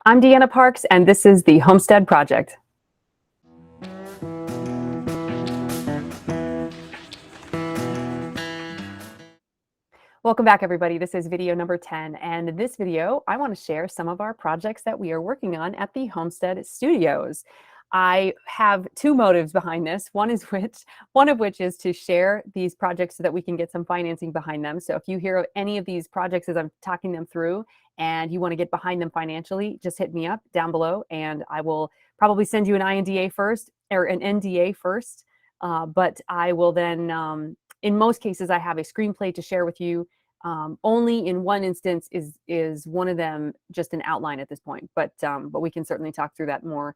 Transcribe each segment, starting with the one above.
I'm Deanna Parks, and this is the Homestead Project. Welcome back, everybody. This is video number 10, and in this video, I want to share some of our projects that we are working on at the Homestead Studios. I have two motives behind this. One of which is to share these projects so that we can get some financing behind them. So if you hear of any of these projects as I'm talking them through and you want to get behind them financially, just hit me up down below and I will probably send you an INDA first or an NDA first. But I will then, in most cases, I have a screenplay to share with you. Only in one instance is one of them just an outline at this point, but we can certainly talk through that more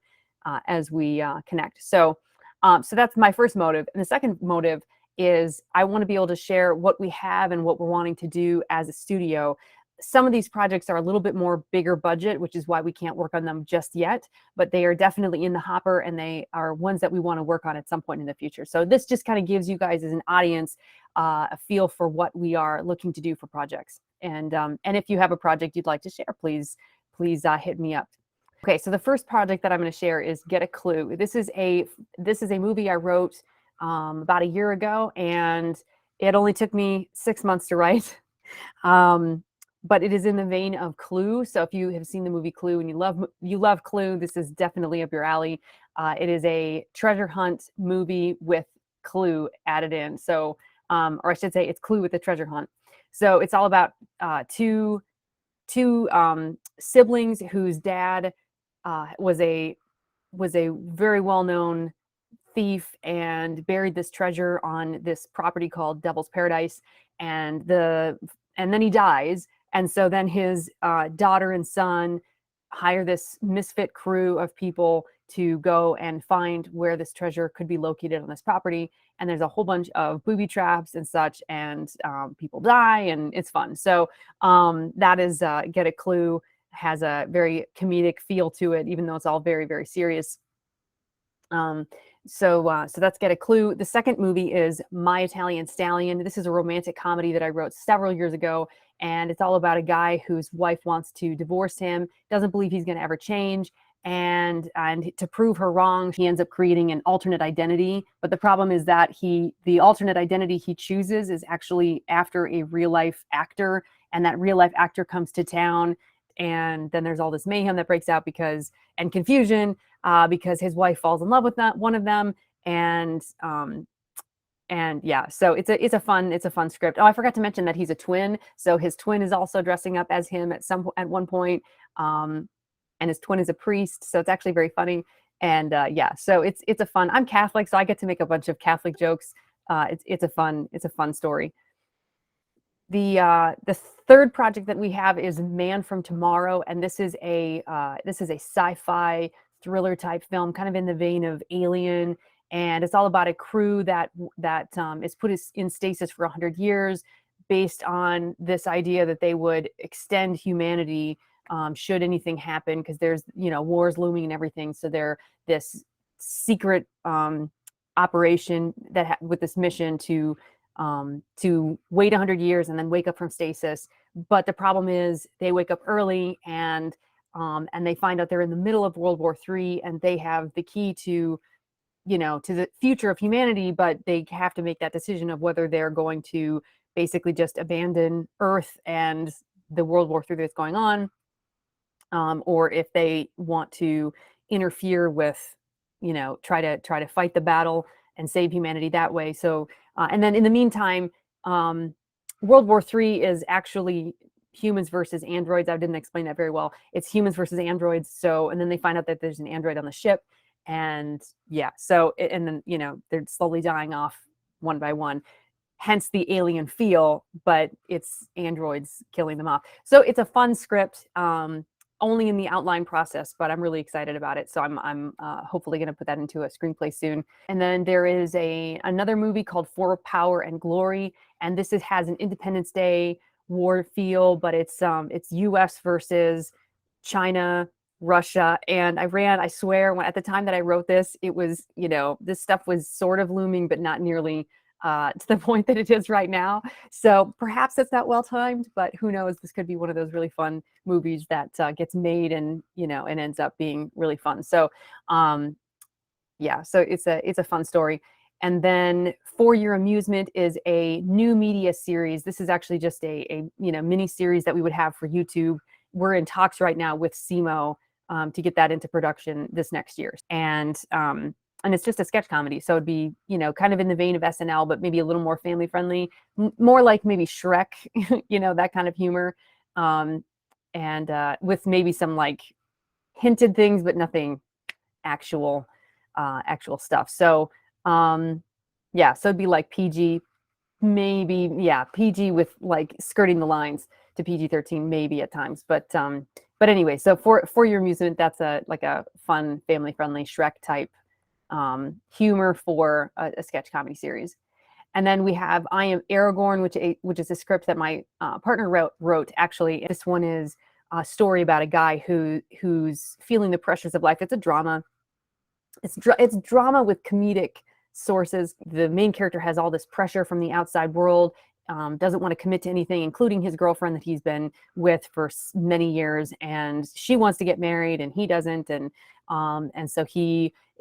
as we connect. So that's my first motive. And the second motive is I want to be able to share what we have and what we're wanting to do as a studio. Some of these projects are a little bit more bigger budget, which is why we can't work on them just yet, but they are definitely in the hopper and they are ones that we want to work on at some point in the future. So this just kind of gives you guys as an audience a feel for what we are looking to do for projects. And if you have a project you'd like to share, please hit me up. Okay, so the first project that I'm going to share is Get a Clue. This is a movie I wrote about a year ago, and it only took me 6 months to write. But it is in the vein of Clue. So if you have seen the movie Clue and you love Clue, this is definitely up your alley. It is a treasure hunt movie with Clue added in. So, or I should say, it's Clue with a treasure hunt. So it's all about two siblings whose dad was a very well-known thief and buried this treasure on this property called Devil's Paradise, and then he dies. And so then his daughter and son hire this misfit crew of people to go and find where this treasure could be located on this property. And there's a whole bunch of booby traps and such, and people die, and it's fun. So that is Get a Clue. Has a very comedic feel to it, even though it's all very, very serious. So that's Get a Clue. The second movie is My Italian Stallion. This is a romantic comedy that I wrote several years ago, and it's all about a guy whose wife wants to divorce him, doesn't believe he's going to ever change, and to prove her wrong, he ends up creating an alternate identity. But the problem is that the alternate identity he chooses is actually after a real life actor, and that real life actor comes to town, and then there's all this mayhem that breaks out and confusion because his wife falls in love with one of them, and yeah, so it's a fun script. Oh, I forgot to mention that he's a twin, so his twin is also dressing up as him at one point, and his twin is a priest, so it's actually very funny. And yeah, so it's a fun. I'm Catholic, so I get to make a bunch of Catholic jokes. It's a fun story. The third project that we have is Man from Tomorrow, and this is a sci-fi thriller type film, kind of in the vein of Alien, and it's all about a crew that is put in stasis for 100 years, based on this idea that they would extend humanity should anything happen, because there's wars looming and everything. So they're this secret operation with this mission to wait 100 years and then wake up from stasis. But the problem is they wake up early, and they find out they're in the middle of World War III, and they have the key to the future of humanity, but they have to make that decision of whether they're going to basically just abandon Earth and the World War III that's going on, or if they want to interfere with, try to fight the battle and save humanity that way. So, and then in the meantime, World War III is actually humans versus androids. I didn't explain that very well. It's humans versus androids. So, and then they find out that there's an android on the ship, and yeah, so, and then, they're slowly dying off one by one, hence the alien feel, but it's androids killing them off. So it's a fun script, only in the outline process, but I'm really excited about it. So I'm hopefully going to put that into a screenplay soon. And then there is another movie called For Power and Glory, and this has an Independence Day war feel, but it's U.S. versus China, Russia, and Iran. I swear, at the time that I wrote this, it was, this stuff was sort of looming, but not nearly to the point that it is right now. So perhaps it's not well timed, but who knows? This could be one of those really fun movies that gets made and and ends up being really fun. So yeah, so it's a fun story. And then For Your Amusement is a new media series. This is actually just a mini series that we would have for YouTube. We're in talks right now with SEMO to get that into production this next year. And it's just a sketch comedy, so it'd be kind of in the vein of SNL, but maybe a little more family friendly, more like maybe Shrek, that kind of humor, and with maybe some like hinted things, but nothing actual stuff. So yeah, so it'd be like PG, maybe, yeah, PG with like skirting the lines to PG-13 maybe at times. But anyway, so for Your Amusement, that's like a fun family friendly Shrek type humor for a sketch comedy series. And then we have I Am Aragorn, which is a script that my partner wrote actually. This one is a story about a guy who's feeling the pressures of life. It's a drama. It's drama with comedic sources. The main character has all this pressure from the outside world, doesn't want to commit to anything, including his girlfriend that he's been with for many years, and she wants to get married and he doesn't, and so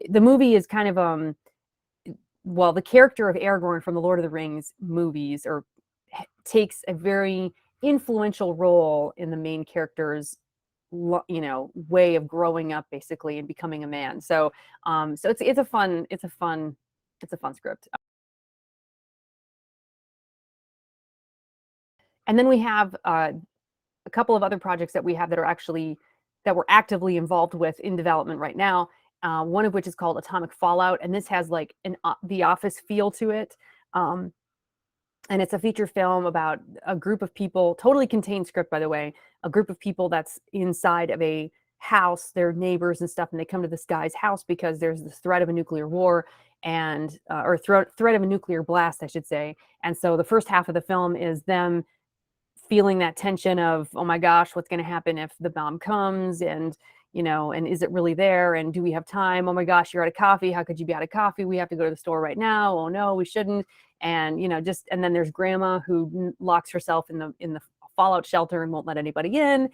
the movie is kind of well, the character of Aragorn from the Lord of the Rings movies takes a very influential role in the main character's way of growing up basically and becoming a man. So it's a fun script. And then we have a couple of other projects that we have that we're actively involved with in development right now. One of which is called Atomic Fallout, and this has like The Office feel to it. And it's a feature film about a group of people, totally contained script, by the way, a group of people that's inside of a house, their neighbors and stuff, and they come to this guy's house because there's this threat of a nuclear war or threat of a nuclear blast, I should say. And so the first half of the film is them feeling that tension of, oh my gosh, what's going to happen if the bomb comes, and and is it really there, and do we have time? Oh my gosh, you're out of coffee. How could you be out of coffee? We have to go to the store right now. Oh no, we shouldn't. And and then there's grandma who locks herself in the fallout shelter and won't let anybody in.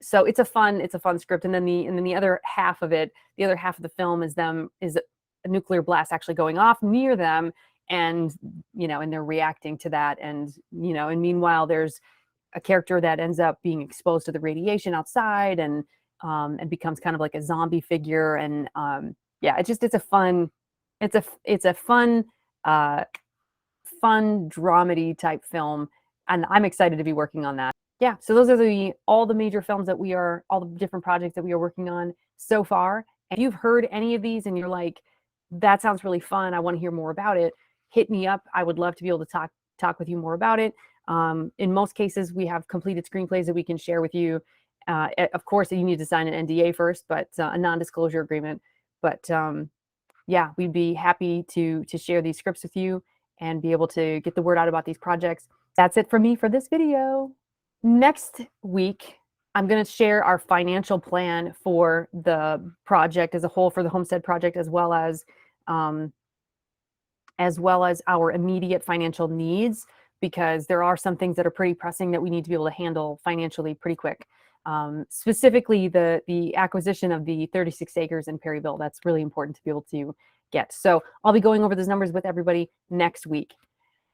So it's a fun script. And then the other half of the film is a nuclear blast actually going off near them, and and they're reacting to that, and and meanwhile there's a character that ends up being exposed to the radiation outside, and becomes kind of like a zombie figure. And yeah, it's a fun fun dramedy type film, and I'm excited to be working on that. Yeah, so those are all the major films all the different projects that we are working on so far. And if you've heard any of these and you're like, that sounds really fun, I want to hear more about it, hit me up. I would love to be able to talk with you more about it. In most cases, we have completed screenplays that we can share with you. Of course, you need to sign an NDA first, but a non-disclosure agreement. But yeah, we'd be happy to share these scripts with you and be able to get the word out about these projects. That's it for me for this video. Next week, I'm going to share our financial plan for the project as a whole, for the Homestead project, as well as our immediate financial needs, because there are some things that are pretty pressing that we need to be able to handle financially pretty quick. Specifically, the acquisition of the 36 acres in Perryville. That's really important to be able to get. So I'll be going over those numbers with everybody next week.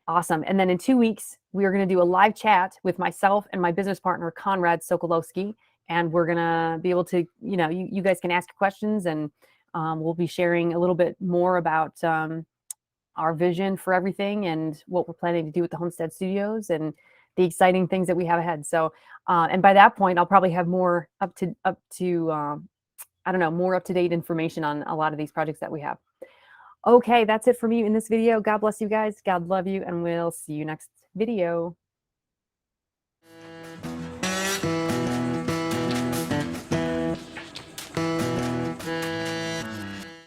Awesome. And then in 2 weeks, we are going to do a live chat with myself and my business partner, Conrad Sokolowski. And we're going to be able to, you guys can ask questions, and we'll be sharing a little bit more about our vision for everything and what we're planning to do with the Homestead Studios and the exciting things that we have ahead. So, and by that point, I'll probably have more up to more up-to-date information on a lot of these projects that we have. Okay, that's it for me in this video. God bless you guys. God love you, and we'll see you next video.